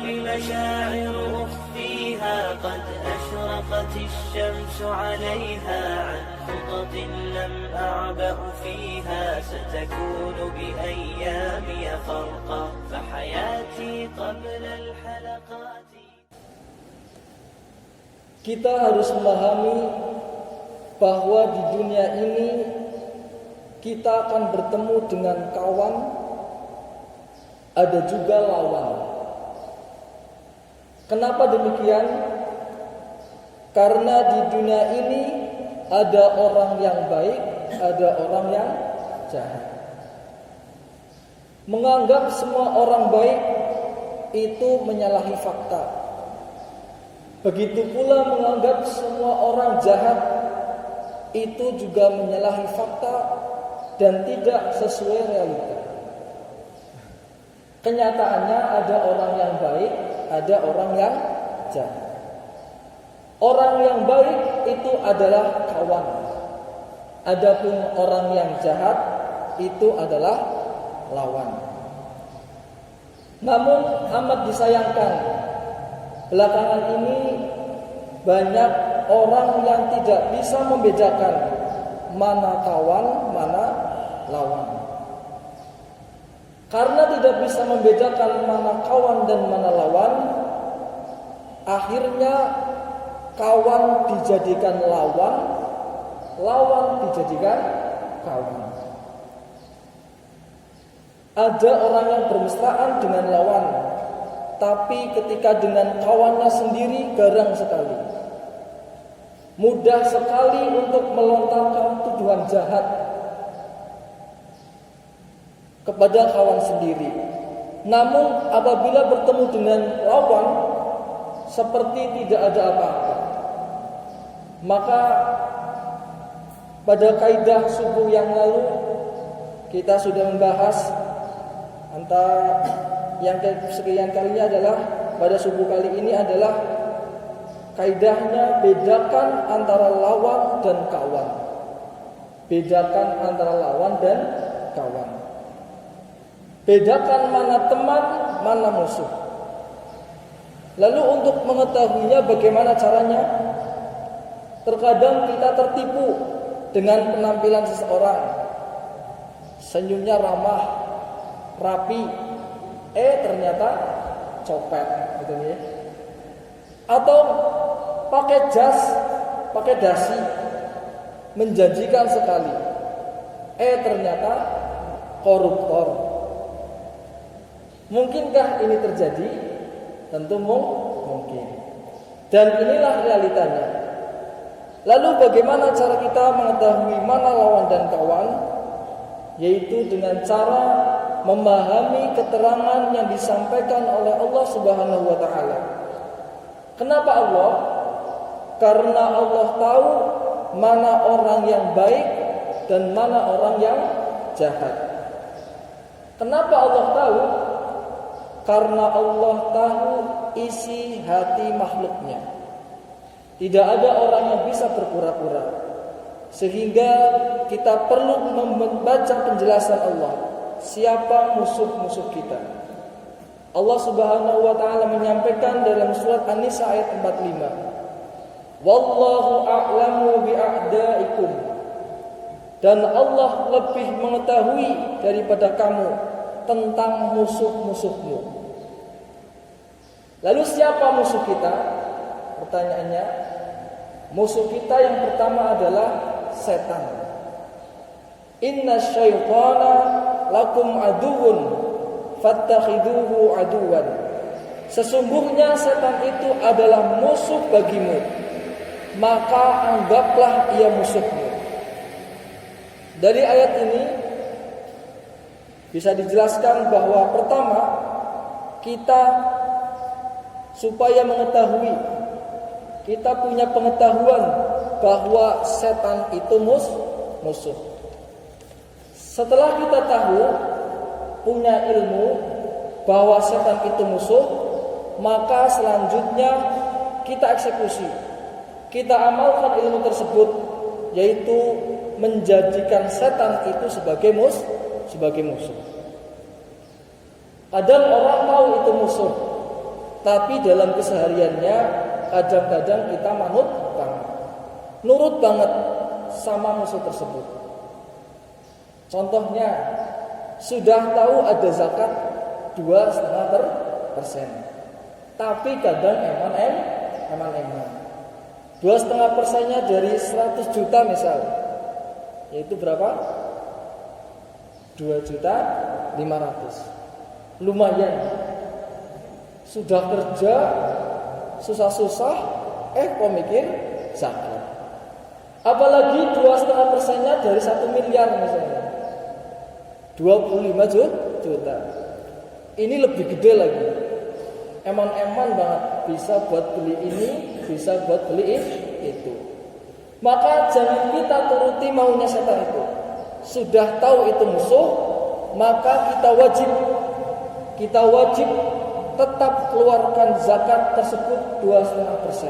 مشاعر أخفيها قد أشرقت الشمس عليها عن خطط لم أعبأ فيها ستكون بأيامي فرقا فحياتي قبل الحلقات. Kita harus memahami bahwa di dunia ini kita akan bertemu dengan kawan, ada juga lawan. Kenapa demikian? Karena di dunia ini ada orang yang baik, ada orang yang jahat. Menganggap semua orang baik itu menyalahi fakta. Begitu pula menganggap semua orang jahat itu juga menyalahi fakta dan tidak sesuai realita. Kenyataannya ada orang yang baik, ada orang yang jahat. Orang yang baik itu adalah kawan. Adapun orang yang jahat itu adalah lawan. Namun amat disayangkan, belakangan ini banyak orang yang tidak bisa membedakan mana kawan, mana lawan. Karena tidak bisa membedakan mana kawan dan mana lawan, akhirnya kawan dijadikan lawan, lawan dijadikan kawan. Ada orang yang bermesraan dengan lawan, tapi ketika dengan kawannya sendiri garang sekali. Mudah sekali untuk melontarkan tuduhan jahat kepada kawan sendiri. Namun apabila bertemu dengan lawan, seperti tidak ada apa-apa. Maka pada kaidah subuh yang lalu kita sudah membahas antara yang sekian kalinya adalah pada subuh kali ini adalah kaidahnya bedakan antara lawan dan kawan. Bedakan antara lawan dan kawan. Bedakan mana teman, mana musuh. Lalu untuk mengetahuinya bagaimana caranya? Terkadang kita tertipu dengan penampilan seseorang. Senyumnya ramah, rapi, ternyata copet gitu ya. Atau pakai jas, pakai dasi, menjanjikan sekali. Ternyata koruptor. Mungkinkah ini terjadi? Tentu mungkin. Dan inilah realitanya. Lalu bagaimana cara kita mengetahui mana lawan dan kawan? Yaitu dengan cara memahami keterangan yang disampaikan oleh Allah Subhanahu wa taala. Kenapa Allah? Karena Allah tahu mana orang yang baik dan mana orang yang jahat. Kenapa Allah tahu? Karena Allah tahu isi hati makhluknya. Tidak ada orang yang bisa berpura-pura. Sehingga kita perlu membaca penjelasan Allah. Siapa musuh-musuh kita? Allah Subhanahu wa taala menyampaikan dalam surat An-Nisa ayat 45. Wallahu a'lamu bi'a'daikum. Dan Allah lebih mengetahui daripada kamu tentang musuh-musuhmu. Lalu siapa musuh kita? Pertanyaannya, musuh kita yang pertama adalah setan. Inna syaitana lakum aduwwun fattakhiduhu aduwan. Sesungguhnya setan itu adalah musuh bagimu, maka anggaplah ia musuhmu. Dari ayat ini bisa dijelaskan bahwa pertama, kita supaya mengetahui, kita punya pengetahuan bahwa setan itu musuh. Setelah kita tahu, punya ilmu bahwa setan itu musuh, maka selanjutnya kita eksekusi. Kita amalkan ilmu tersebut, yaitu menjadikan setan itu sebagai musuh. Kadang orang tahu itu musuh, tapi dalam kesehariannya kadang-kadang kita nurut banget sama musuh tersebut. Contohnya, sudah tahu ada zakat 2,5%, tapi kadang eman-eman. 2,5%-nya dari 100 juta misal, yaitu berapa? 2.500.000. Lumayan. Sudah kerja susah-susah, kok mikir zakat. Apalagi 2,5%-nya dari 1 miliar misalnya, 25 juta. Ini lebih gede lagi. Eman-eman banget, bisa buat beli ini, bisa buat beli itu. Maka jangan kita turuti maunya setan itu. Sudah tahu itu musuh, maka kita wajib tetap keluarkan zakat tersebut 2,5%.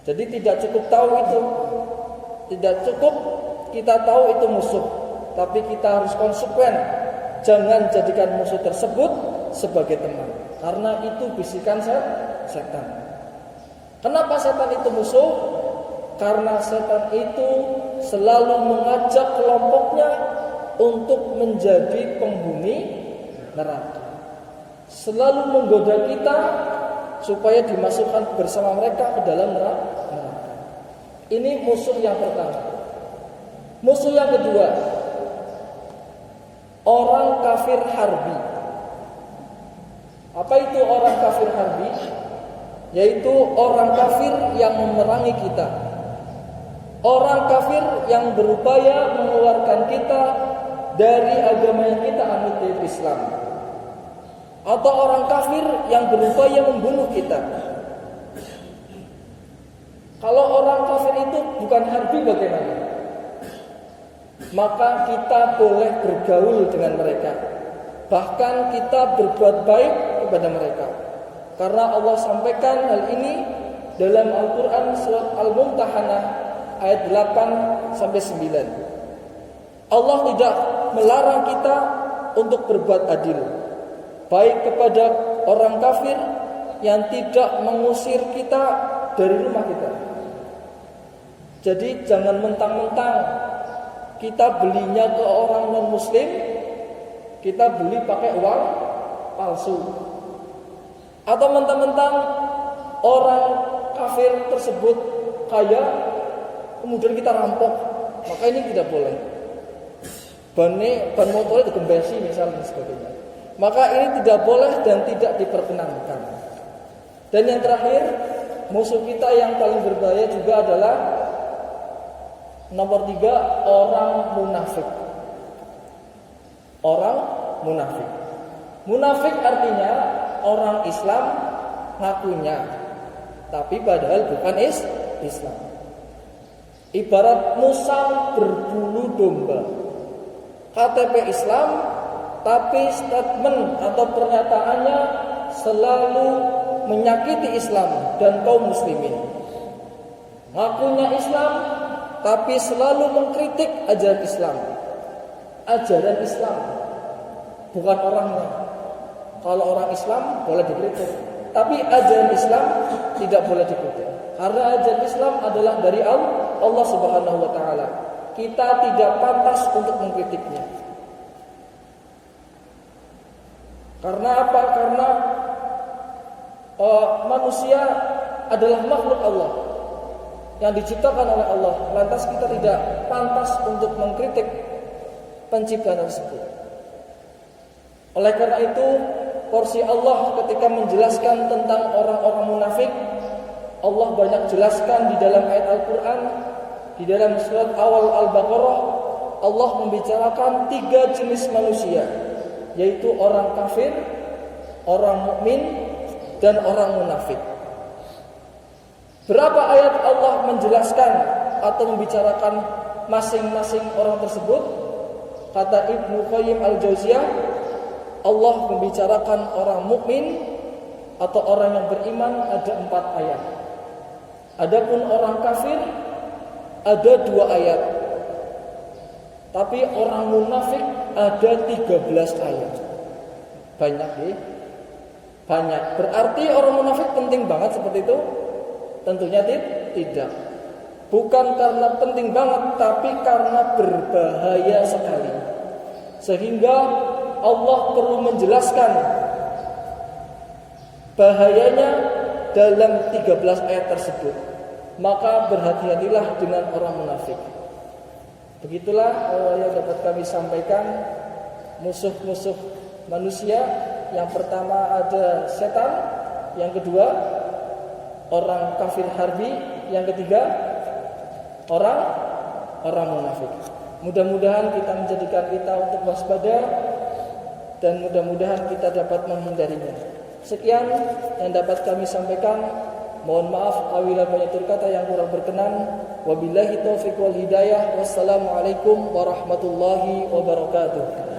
Jadi tidak cukup tahu itu, tidak cukup kita tahu itu musuh, tapi kita harus konsekuen. Jangan jadikan musuh tersebut sebagai teman, karena itu bisikan setan. Kenapa setan itu musuh? Karena setan itu selalu mengajak kelompoknya untuk menjadi penghuni neraka. Selalu menggoda kita supaya dimasukkan bersama mereka ke dalam neraka. Ini musuh yang pertama. Musuh yang kedua, orang kafir harbi. Apa itu orang kafir harbi? Yaitu orang kafir yang memerangi kita. Orang kafir yang berupaya mengeluarkan kita dari agama yang kita anut, yaitu Islam. Atau orang kafir yang berupaya membunuh kita. Kalau orang kafir itu bukan harbi, bagaimana? Maka kita boleh bergaul dengan mereka. Bahkan kita berbuat baik kepada mereka. Karena Allah sampaikan hal ini dalam Al-Quran surat Al-Mumtahanah ayat 8-9. Allah tidak melarang kita untuk berbuat adil, baik kepada orang kafir yang tidak mengusir kita dari rumah kita. Jadi jangan mentang-mentang kita belinya ke orang non-muslim, kita beli pakai uang palsu. Atau mentang-mentang orang kafir tersebut kaya, kemudian kita rampok, maka ini tidak boleh. Ban motornya digembesi misalnya dan sebagainya. Maka ini tidak boleh dan tidak diperkenankan. Dan yang terakhir, musuh kita yang paling berbahaya juga adalah nomor 3, orang munafik. Orang munafik. Munafik artinya orang Islam ngakunya, tapi padahal bukan Islam. Ibarat musang berbulu domba. KTP Islam, tapi statement atau pernyataannya selalu menyakiti Islam dan kaum muslimin. Ngakunya Islam, tapi selalu mengkritik ajaran Islam. Ajaran Islam, bukan orangnya. Kalau orang Islam boleh dikritik, tapi ajaran Islam tidak boleh dikritik. Karena ajaran Islam adalah dari Allah Subhanahu wa taala. Kita tidak pantas untuk mengkritiknya. Karena apa? Karena manusia adalah makhluk Allah yang diciptakan oleh Allah. Lantas kita tidak pantas untuk mengkritik penciptaan tersebut. Oleh karena itu, porsi Allah ketika menjelaskan tentang orang-orang munafik, Allah banyak jelaskan di dalam ayat Al-Quran. Di dalam surat awal Al-Baqarah, Allah membicarakan 3 jenis manusia, yaitu orang kafir, orang mukmin, dan orang munafik. Berapa ayat Allah menjelaskan atau membicarakan masing-masing orang tersebut? Kata Ibnu Qayyim Al-Jauziyah, Allah membicarakan orang mukmin atau orang yang beriman ada 4 ayat. Adapun orang kafir ada 2 ayat. Tapi orang munafik ada 13 ayat. Banyak ya? banyak. Berarti orang munafik penting banget seperti itu? Tentunya tidak. Bukan karena penting banget, tapi karena berbahaya sekali. Sehingga Allah perlu menjelaskan bahayanya dalam 13 ayat tersebut. Maka berhati-hatilah dengan orang munafik. Begitulah yang dapat kami sampaikan. Musuh-musuh manusia, yang pertama ada setan, yang kedua orang kafir harbi, yang ketiga orang munafik. Mudah-mudahan kita menjadikan kita untuk waspada, dan mudah-mudahan kita dapat menghindarinya. Sekian yang dapat kami sampaikan. Mohon maaf apabila banyak kata yang kurang berkenan. Wabillahi taufiq wal hidayah. Wassalamualaikum warahmatullahi wabarakatuh.